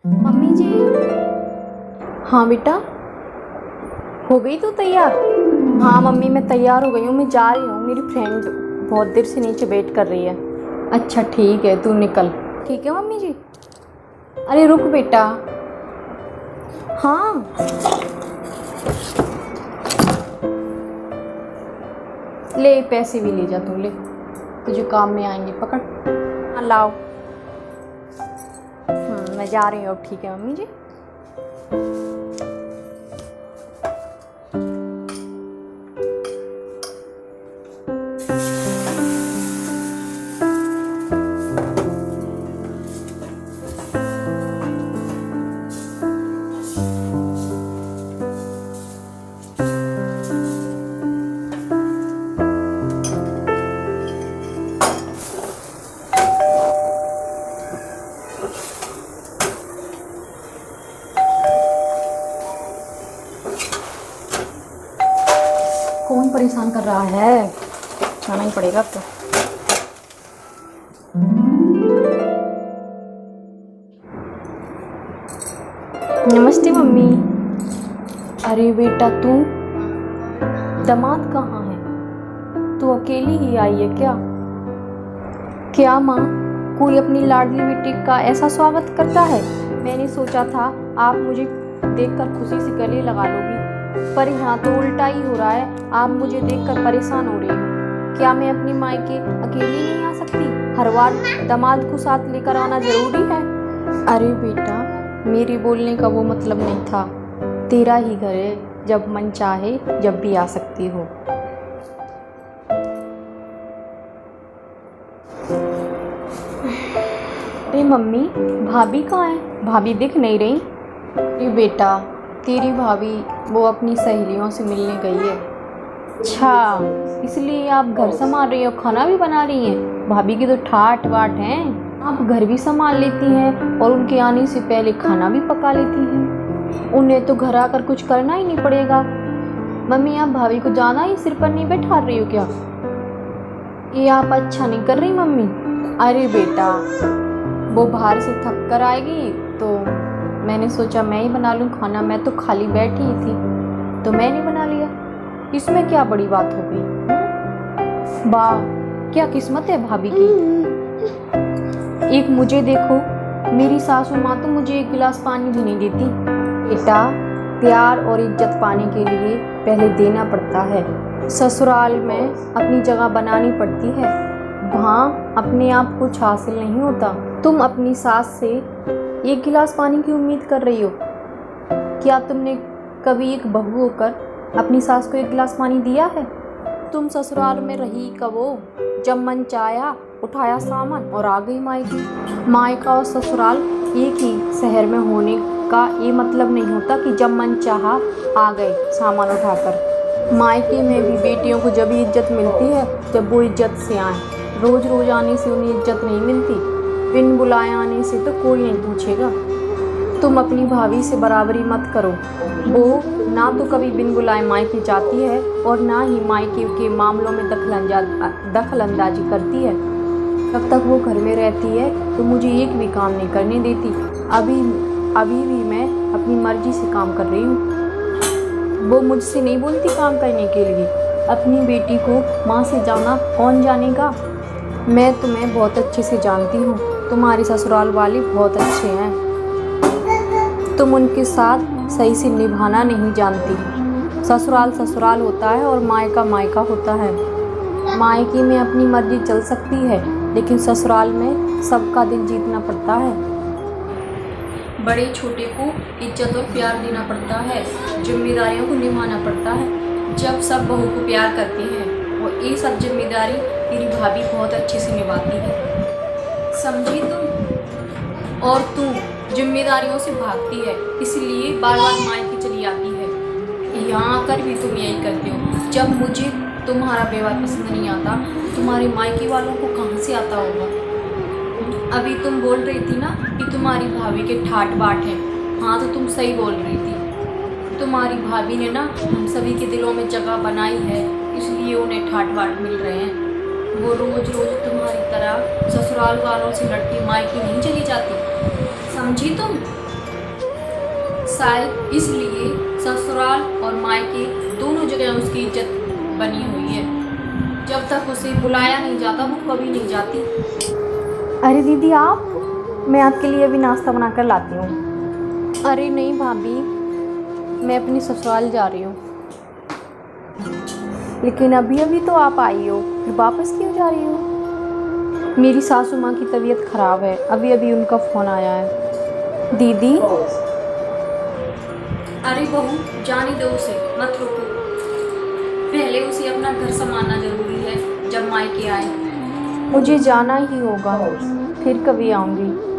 Mummy जी। हाँ बेटा, हो गई तू तैयार? हाँ मम्मी, मैं तैयार हो गई हूँ, मैं जा रही हूँ। मेरी फ्रेंड बहुत देर से नीचे वेट कर रही है। अच्छा ठीक है, तू निकल। ठीक है मम्मी जी। अरे रुक बेटा। हाँ ले, पैसे भी ले जा तू, ले, तुझे काम में आएंगे, पकड़। हाँ लाओ। मैं जा रही हूँ अब। ठीक है मम्मी जी। कौन परेशान कर रहा है? जाना ही पड़ेगा अब तो। नमस्ते मम्मी। अरे बेटा तू, दामाद कहाँ है? तू अकेली ही आई है क्या? क्या माँ, कोई अपनी लाडली बेटी का ऐसा स्वागत करता है? मैंने सोचा था आप मुझे देखकर खुशी से गले लगा लोगी, पर यहाँ तो उल्टा ही हो रहा है। आप मुझे देखकर परेशान हो रही हो। क्या मैं अपनी मायके अकेली नहीं आ सकती? हर बार दामाद को साथ लेकर आना जरूरी है? अरे बेटा, मेरे बोलने का वो मतलब नहीं था। तेरा ही घर है, जब मन चाहे जब भी आ सकती हो। अरे मम्मी, भाभी कहाँ है? भाभी दिख नहीं रही। अरे बेटा, तेरी भाभी वो अपनी सहेलियों से मिलने गई है। अच्छा, इसलिए आप घर संभाल रही हो, खाना भी बना रही हैं? भाभी की तो ठाट बाट हैं। आप घर भी संभाल लेती हैं और उनके आने से पहले खाना भी पका लेती हैं। उन्हें तो घर आकर कुछ करना ही नहीं पड़ेगा। मम्मी, आप भाभी को ज़्यादा ही सिर पर नहीं बैठा रही हो क्या? ये आप अच्छा नहीं कर रही मम्मी। अरे बेटा, वो बाहर से थक कर आएगी तो मैंने सोचा मैं ही बना लूँ खाना। मैं तो खाली बैठी ही थी तो मैंने बना लिया। इसमें क्या बड़ी बात हो गई? वाह, क्या किस्मत है भाभी की। एक मुझे देखो, मेरी सासू माँ तो मुझे एक गिलास पानी भी नहीं देती। बेटा, प्यार और इज्जत पाने के लिए पहले देना पड़ता है। ससुराल में अपनी जगह बनानी पड़ती है, वहाँ अपने आप कुछ हासिल नहीं होता। तुम अपनी सास से एक गिलास पानी की उम्मीद कर रही हो? क्या तुमने कभी एक बहू होकर अपनी सास को एक गिलास पानी दिया है? तुम ससुराल में रही कब हो? जब मन चाहा उठाया सामान और आ गई मायके। मायका और ससुराल एक ही शहर में होने का ये मतलब नहीं होता कि जब मन चाहा आ गए सामान उठाकर। मायके में भी बेटियों को जब इज्जत मिलती है जब वो इज्जत से आए। रोज रोज आने से उन्हें इज्जत नहीं मिलती। बिन बुलाए आने से तो कोई नहीं पूछेगा। तुम अपनी भाभी से बराबरी मत करो। वो ना तो कभी बिन बुलाए मायके जाती है और ना ही मायके के मामलों में दखल अंदाजी करती है। जब तक वो घर में रहती है तो मुझे एक भी काम नहीं करने देती। अभी भी मैं अपनी मर्जी से काम कर रही हूँ। वो मुझसे नहीं बोलती काम करने के लिए। अपनी बेटी को माँ से जाना कौन जानेगा? मैं तुम्हें बहुत अच्छे से जानती हूँ। तुम्हारे ससुराल वाले बहुत अच्छे हैं। तुम उनके साथ सही से निभाना नहीं जानती। ससुराल ससुराल होता है और मायका मायका होता है। मायके में अपनी मर्जी चल सकती है, लेकिन ससुराल में सबका दिल जीतना पड़ता है। बड़े छोटे को इज्जत और प्यार देना पड़ता है, जिम्मेदारियों को निभाना पड़ता है। जब सब बहू को प्यार करती हैं और ये सब जिम्मेदारी मेरी भाभी बहुत अच्छे से निभाती है, समझी तुम? और तू जिम्मेदारियों से भागती है, इसलिए बार बार मायके चली आती है। यहाँ आकर भी तुम यही करते हो। जब मुझे तुम्हारा व्यवहार पसंद नहीं आता, तुम्हारे मायके वालों को कहाँ से आता होगा? अभी तुम बोल रही थी ना कि तुम्हारी भाभी के ठाट बाट हैं। हाँ, तो तुम सही बोल रही थी। तुम्हारी भाभी ने ना हम सभी के दिलों में जगह बनाई है, इसलिए उन्हें ठाट बाट मिल रहे हैं। वो रोज रोज तुम्हारी तरह ससुराल वालों से लड़के मायके नहीं चली जाती, समझी तुम? शायद इसलिए ससुराल और मायके दोनों जगह उसकी इज्जत बनी हुई है। जब तक उसे बुलाया नहीं जाता वो कभी नहीं जाती। अरे दीदी आप, मैं आपके लिए अभी नाश्ता बनाकर लाती हूँ। अरे नहीं भाभी, मैं अपनी ससुराल जा रही हूँ। लेकिन अभी अभी तो आप आई हो, फिर वापस क्यों जा रही हो? मेरी सासू माँ की तबीयत ख़राब है, अभी अभी उनका फ़ोन आया है। दीदी अरे बहू, जाने दो उसे, मत रोको। पहले उसे अपना घर संभालना ज़रूरी है। जब मायके आए मुझे जाना ही होगा, फिर कभी आऊँगी।